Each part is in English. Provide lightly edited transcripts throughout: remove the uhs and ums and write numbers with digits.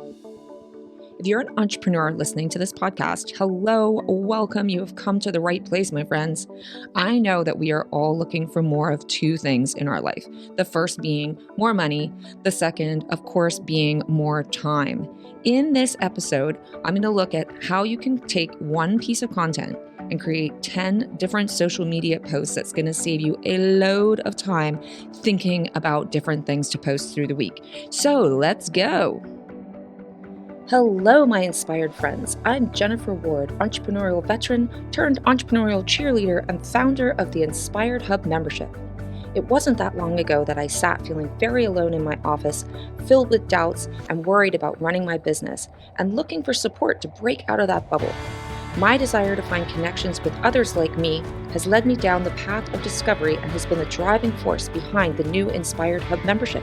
If you're an entrepreneur listening to this podcast, hello, welcome. You have come to the right place, my friends. I know that we are all looking for more of two things in our life. The first being more money, the second, of course, being more time. In this episode, I'm going to look at how you can take one piece of content and create 10 different social media posts that's going to save you a load of time thinking about different things to post through the week. So let's go. Hello, my inspired friends. I'm Jennifer Ward, entrepreneurial veteran turned entrepreneurial cheerleader and founder of the Inspired Hub membership. It wasn't that long ago that I sat feeling very alone in my office, filled with doubts and worried about running my business, and looking for support to break out of that bubble. My desire to find connections with others like me has led me down the path of discovery and has been the driving force behind the new Inspired Hub membership.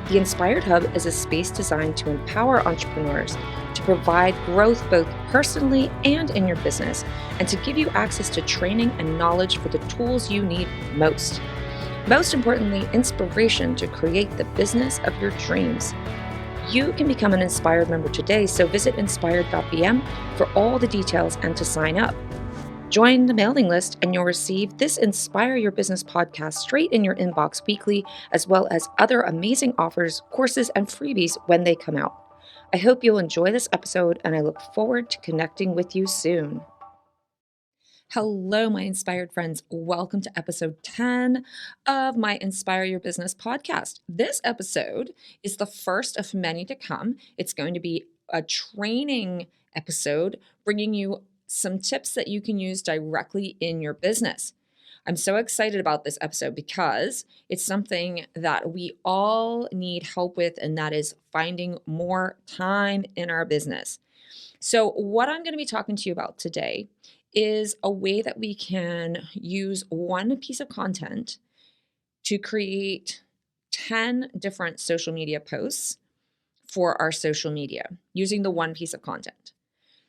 The Inspired Hub is a space designed to empower entrepreneurs to provide growth both personally and in your business, and to give you access to training and knowledge for the tools you need most. Most importantly, inspiration to create the business of your dreams. You can become an Inspired member today, so visit inspired.bm for all the details and to sign up. Join the mailing list and you'll receive this Inspire Your Business podcast straight in your inbox weekly, as well as other amazing offers, courses, and freebies when they come out. I hope you'll enjoy this episode, and I look forward to connecting with you soon. Hello, my inspired friends. Welcome to episode 10 of my Inspire Your Business podcast. This episode is the first of many to come. It's going to be a training episode bringing you some tips that you can use directly in your business. I'm so excited about this episode because it's something that we all need help with, and that is finding more time in our business. So what I'm going to be talking to you about today is a way that we can use one piece of content to create 10 different social media posts for our social media using the one piece of content.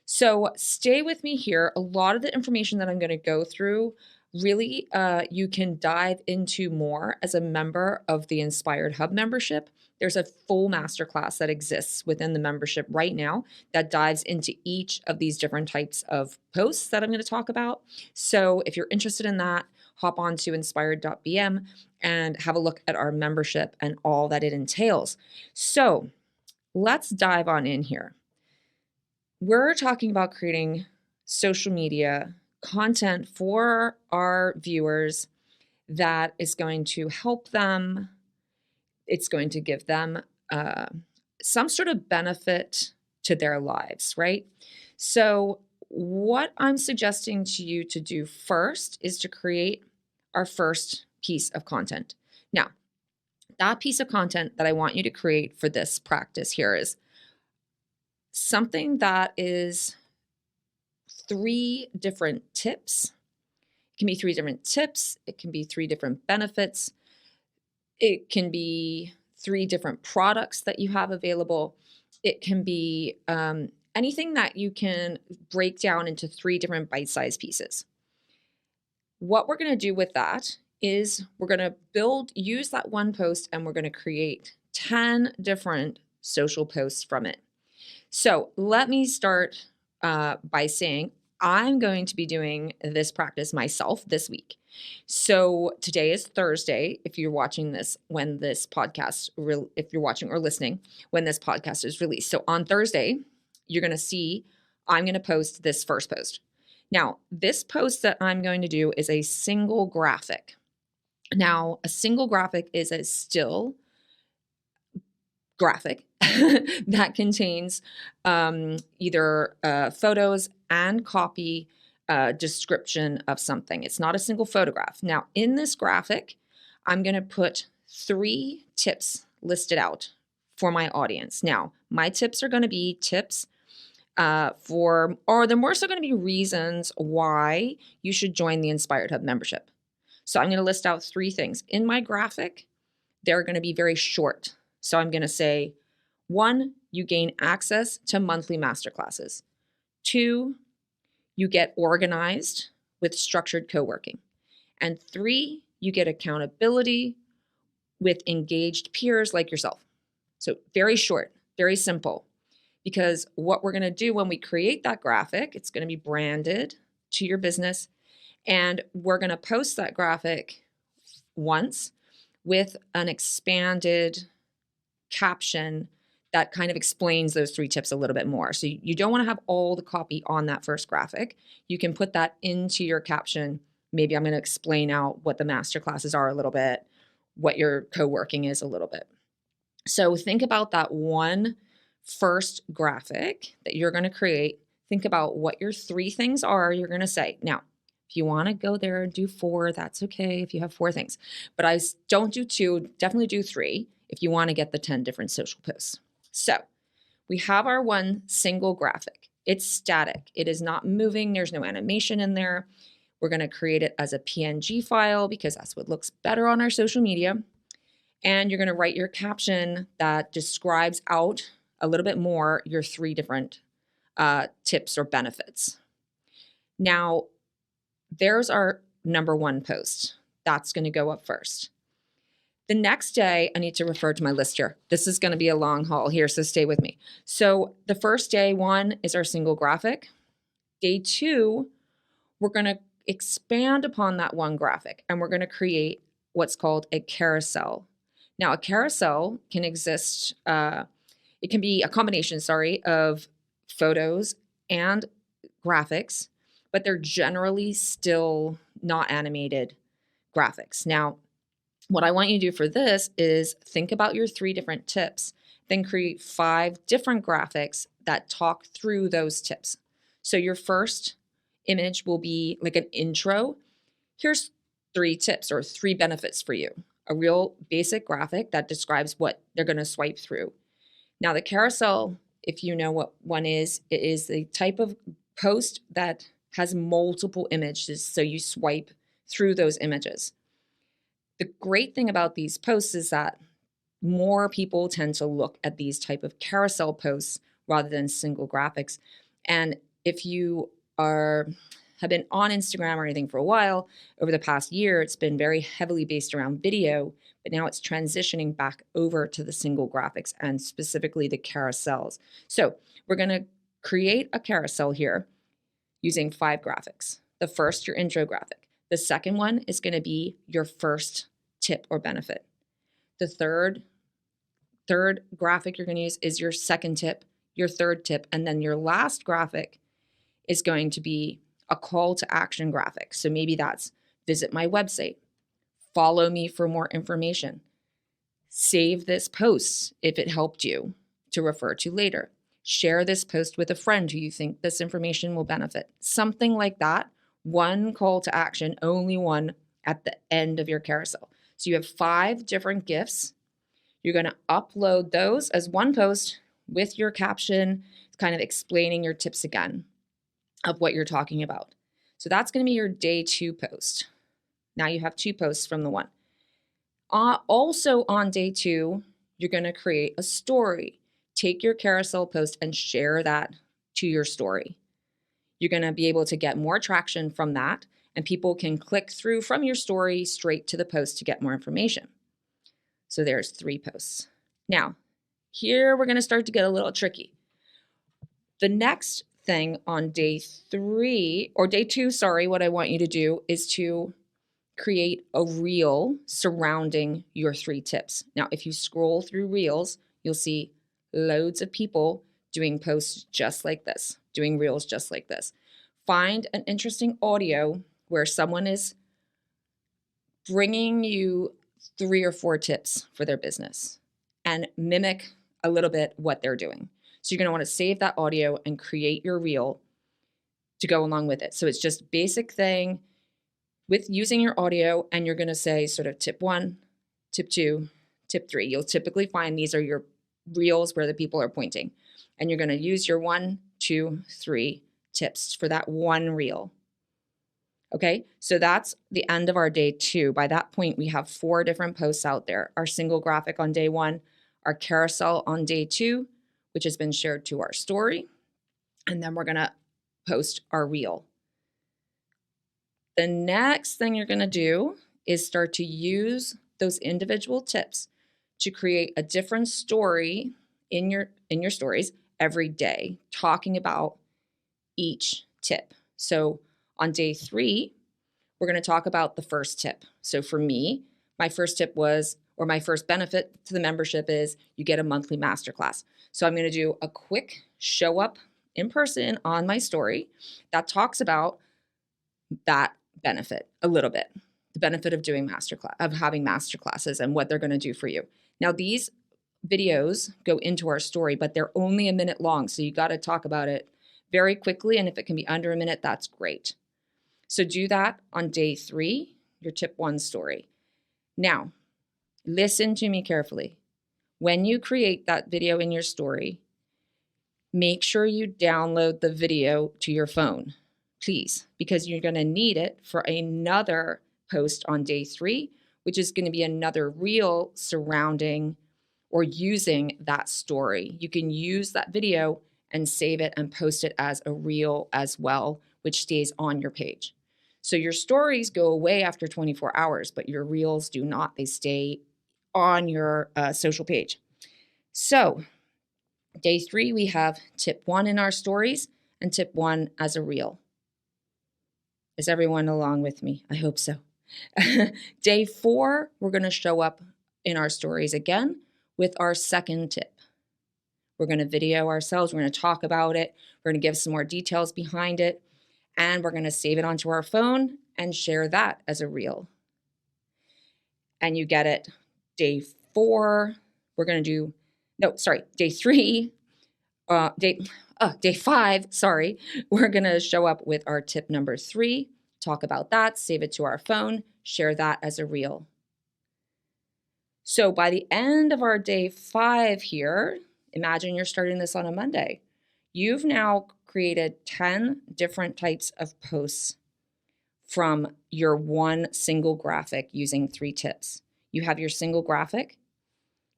So stay with me here. A lot of the information that I'm going to go through, really, you can dive into more as a member of the Inspired Hub membership. There's a full masterclass that exists within the membership right now that dives into each of these different types of posts that I'm going to talk about. So if you're interested in that, hop on to inspired.bm and have a look at our membership and all that it entails. So let's dive on in here. We're talking about creating social media content for our viewers that is going to help them. It's going to give them some sort of benefit to their lives, right? So what I'm suggesting to you to do first is to create our first piece of content. Now, that piece of content that I want you to create for this practice here is something that is 3 different tips. It can be 3 different tips. It can be 3 different benefits. It can be 3 different products that you have available. It can be anything that you can break down into 3 different bite-sized pieces. What we're going to do with that is we're going to use that one post, and we're going to create 10 different social posts from it. So let me start by saying I'm going to be doing this practice myself this week. So today is Thursday. If you're watching this when this podcast, if you're watching or listening when this podcast is released. So on Thursday, you're going to see I'm going to post this first post. Now, this post that I'm going to do is a single graphic. Now, a single graphic is a still graphic that contains either photos and copy description of something. It's not a single photograph. Now, in this graphic, I'm going to put 3 tips listed out for my audience. Now, my tips are going to be tips they're more so going to be reasons why you should join the Inspired Hub membership. So I'm going to list out 3 things. In my graphic, they're going to be very short. So I'm going to say, 1, you gain access to monthly masterclasses. 2, you get organized with structured co-working. And 3, you get accountability with engaged peers like yourself. So very short, very simple. because what we're going to do when we create that graphic, it's going to be branded to your business, and we're going to post that graphic once with an expanded caption that kind of explains those 3 tips a little bit more. So you don't want to have all the copy on that first graphic. You can put that into your caption. Maybe I'm going to explain out what the master classes are a little bit, what your co-working is a little bit. So think about that one first graphic that you're going to create. Think about what your 3 things are you're going to say. Now, if you want to go there and do 4, that's okay if you have 4 things. But I don't do 2, definitely do 3 if you want to get the 10 different social posts. So we have our one single graphic. It's static. It is not moving. There's no animation in there. We're going to create it as a PNG file because that's what looks better on our social media. And you're going to write your caption that describes out a little bit more your 3 different tips or benefits. Now, there's our number 1 post. That's going to go up first. The next day, I need to refer to my list here. This is going to be a long haul here, so stay with me. So the first day 1 is our single graphic. Day 2, we're going to expand upon that one graphic, and we're going to create what's called a carousel. Now, a carousel can exist, it can be a combination, of photos and graphics, but they're generally still not animated graphics. Now, what I want you to do for this is think about your 3 different tips, then create 5 different graphics that talk through those tips. So your first image will be like an intro. Here's 3 tips or 3 benefits for you. A real basic graphic that describes what they're going to swipe through. Now, the carousel, if you know what one is, it is the type of post that has multiple images, so you swipe through those images. The great thing about these posts is that more people tend to look at these type of carousel posts rather than single graphics. And if you have been on Instagram or anything for a while, over the past year, it's been very heavily based around video, but now it's transitioning back over to the single graphics and specifically the carousels. So we're going to create a carousel here using 5 graphics. The first, your intro graphic. The second one is going to be your first tip or benefit. The third graphic you're going to use is your second tip, your third tip, and then your last graphic is going to be a call to action graphic. So maybe that's visit my website, follow me for more information, save this post if it helped you to refer to later, share this post with a friend who you think this information will benefit. Something like that. One call to action, only one at the end of your carousel. So you have 5 different GIFs. You're going to upload those as one post with your caption, kind of explaining your tips again of what you're talking about. So that's going to be your day 2 post. Now you have 2 posts from the one. Also on day 2, you're going to create a story. Take your carousel post and share that to your story. You're going to be able to get more traction from that, and people can click through from your story straight to the post to get more information. So there's 3 posts. Now, here we're going to start to get a little tricky. The next thing on day 2, what I want you to do is to create a reel surrounding your 3 tips. Now, if you scroll through reels, you'll see loads of people doing posts just like this, doing reels just like this. Find an interesting audio where someone is bringing you 3 or 4 tips for their business and mimic a little bit what they're doing. So you're going to want to save that audio and create your reel to go along with it. So it's just basic thing with using your audio, and you're going to say sort of tip 1, tip 2, tip 3. You'll typically find these are your reels where the people are pointing, and you're going to use your 1, 2, 3 tips for that one reel. Okay, so that's the end of our day 2. By that point, we have 4 different posts out there. Our single graphic on day 1, our carousel on day 2, which has been shared to our story, and then we're going to post our reel. The next thing you're going to do is start to use those individual tips to create a different story in your stories every day talking about each tip. So on day 3, we're going to talk about the first tip. So for me, my first tip was, or my first benefit to the membership is you get a monthly masterclass. So I'm going to do a quick show up in person on my story that talks about that benefit a little bit, the benefit of doing having masterclasses and what they're going to do for you. Now, these videos go into our story, but they're only a minute long. So you got to talk about it very quickly. And if it can be under a minute, that's great. So do that on day 3, your tip 1 story. Now, listen to me carefully. When you create that video in your story, make sure you download the video to your phone, please, because you're going to need it for another post on day 3, which is going to be another reel surrounding or using that story. You can use that video and save it and post it as a reel as well, which stays on your page. So your stories go away after 24 hours, but your reels do not. They stay on your social page. So day 3, we have tip 1 in our stories and tip 1 as a reel. Is everyone along with me? I hope so. Day 4, we're going to show up in our stories again with our second tip. We're going to video ourselves. We're going to talk about it. We're going to give some more details behind it. And we're going to save it onto our phone and share that as a reel. And you get it. Day 4, we're going to do, day 3, day 5, we're going to show up with our tip number 3, talk about that, save it to our phone, share that as a reel. So by the end of our day 5 here, imagine you're starting this on a Monday. You've now created 10 different types of posts from your one single graphic using 3 tips. You have your single graphic,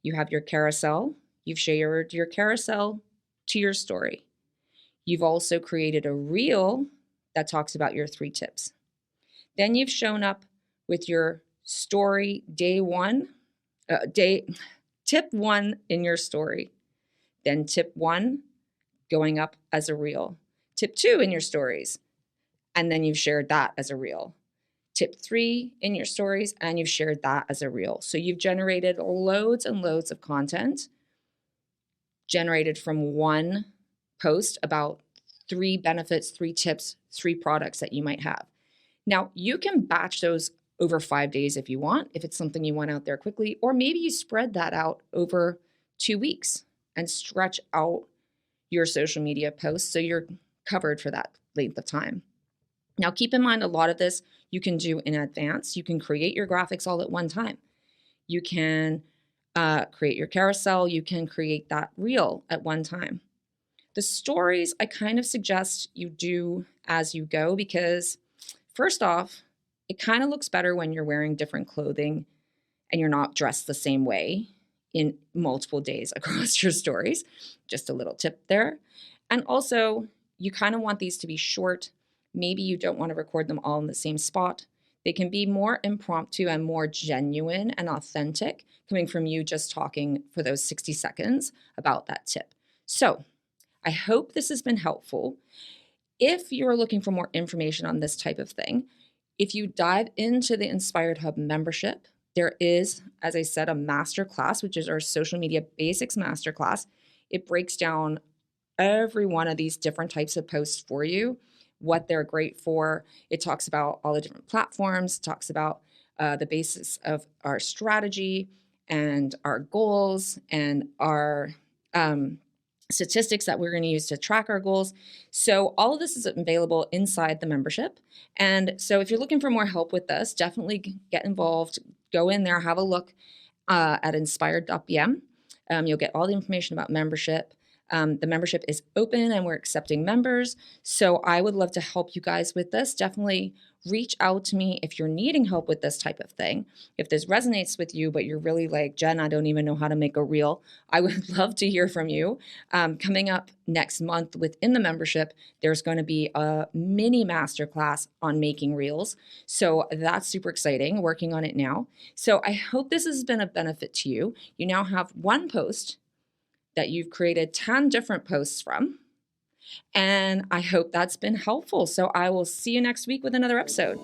you have your carousel, you've shared your carousel to your story. You've also created a reel that talks about your 3 tips. Then you've shown up with your story tip 1 in your story. Then tip 1 going up as a reel. Tip 2 in your stories. And then you've shared that as a reel. Tip 3 in your stories, and you've shared that as a reel. So you've generated loads and loads of content generated from one post about 3 benefits, 3 tips, 3 products that you might have. Now, you can batch those over 5 days if you want, if it's something you want out there quickly, or maybe you spread that out over 2 weeks and stretch out your social media posts so you're covered for that length of time. Now, keep in mind, a lot of this you can do in advance. You can create your graphics all at one time. You can create your carousel. You can create that reel at one time. The stories, I kind of suggest you do as you go because, first off, it kind of looks better when you're wearing different clothing and you're not dressed the same way in multiple days across your stories. Just a little tip there. And also, you kind of want these to be short. Maybe you don't want to record them all in the same spot. They can be more impromptu and more genuine and authentic coming from you just talking for those 60 seconds about that tip. So I hope this has been helpful. If you're looking for more information on this type of thing, if you dive into the Inspired Hub membership, there is, as I said, a masterclass, which is our social media basics masterclass. It breaks down every one of these different types of posts for you, what they're great for. It talks about all the different platforms, talks about the basis of our strategy and our goals and our statistics that we're going to use to track our goals. So all of this is available inside the membership. And so if you're looking for more help with this, definitely get involved. Go in there, have a look at inspired.bm. You'll get all the information about membership. The membership is open and we're accepting members. So I would love to help you guys with this. Definitely reach out to me if you're needing help with this type of thing. If this resonates with you, but you're really like, Jen, I don't even know how to make a reel, I would love to hear from you. Coming up next month within the membership, there's going to be a mini masterclass on making reels. So that's super exciting, working on it now. So I hope this has been a benefit to you. You now have one post that you've created 10 different posts from. And I hope that's been helpful. So I will see you next week with another episode.